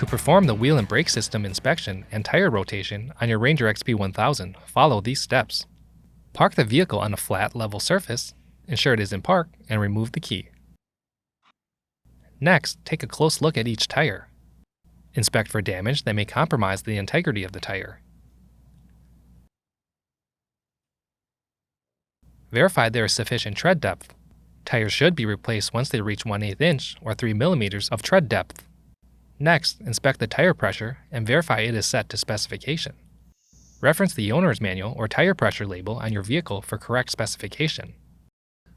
To perform the wheel and brake system inspection and tire rotation on your Ranger XP 1000, follow these steps. Park the vehicle on a flat, level surface, ensure it is in park, and remove the key. Next, take a close look at each tire. Inspect for damage that may compromise the integrity of the tire. Verify there is sufficient tread depth. Tires should be replaced once they reach 1/8 inch or 3 mm of tread depth. Next, inspect the tire pressure and verify it is set to specification. Reference the owner's manual or tire pressure label on your vehicle for correct specification.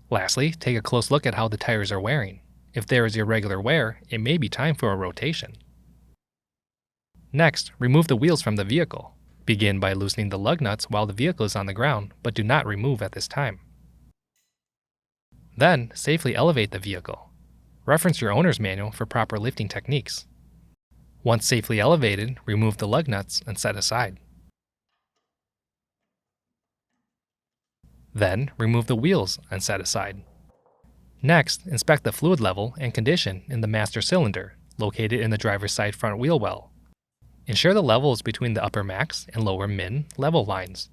Lastly, take a close look at how the tires are wearing. If there is irregular wear, it may be time for a rotation. Next, remove the wheels from the vehicle. Begin by loosening the lug nuts while the vehicle is on the ground, but do not remove at this time. Then, safely elevate the vehicle. Reference your owner's manual for proper lifting techniques. Once safely elevated, remove the lug nuts and set aside. Then, remove the wheels and set aside. Next, inspect the fluid level and condition in the master cylinder, located in the driver's side front wheel well. Ensure the level is between the upper max and lower min level lines.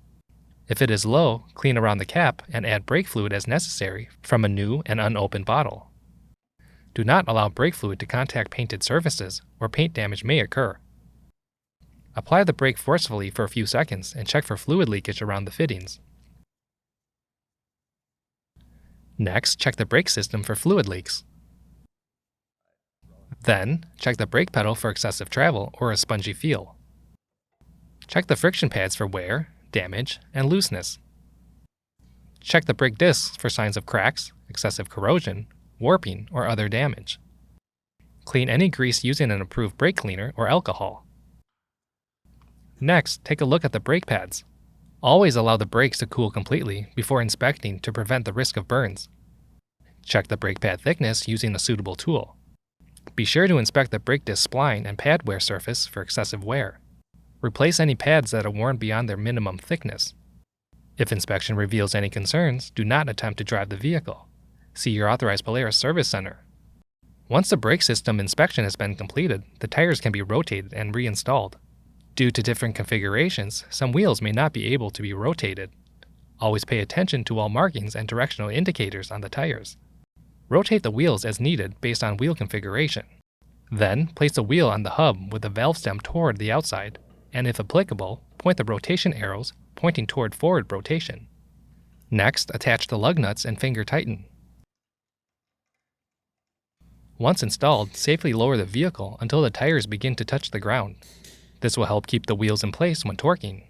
If it is low, clean around the cap and add brake fluid as necessary from a new and unopened bottle. Do not allow brake fluid to contact painted surfaces, or paint damage may occur. Apply the brake forcefully for a few seconds and check for fluid leakage around the fittings. Next, check the brake system for fluid leaks. Then, check the brake pedal for excessive travel or a spongy feel. Check the friction pads for wear, damage, and looseness. Check the brake discs for signs of cracks, excessive corrosion, warping, or other damage. Clean any grease using an approved brake cleaner or alcohol. Next, take a look at the brake pads. Always allow the brakes to cool completely before inspecting to prevent the risk of burns. Check the brake pad thickness using a suitable tool. Be sure to inspect the brake disc spline and pad wear surface for excessive wear. Replace any pads that are worn beyond their minimum thickness. If inspection reveals any concerns, do not attempt to drive the vehicle. See your authorized Polaris service center. Once the brake system inspection has been completed, the tires can be rotated and reinstalled. Due to different configurations, some wheels may not be able to be rotated. Always pay attention to all markings and directional indicators on the tires. Rotate the wheels as needed based on wheel configuration. Then, place the wheel on the hub with the valve stem toward the outside, and if applicable, point the rotation arrows pointing toward forward rotation. Next, attach the lug nuts and finger tighten. Once installed, safely lower the vehicle until the tires begin to touch the ground. This will help keep the wheels in place when torquing.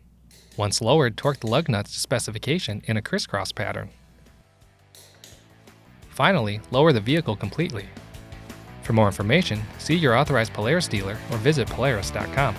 Once lowered, torque the lug nuts to specification in a crisscross pattern. Finally, lower the vehicle completely. For more information, see your authorized Polaris dealer or visit Polaris.com.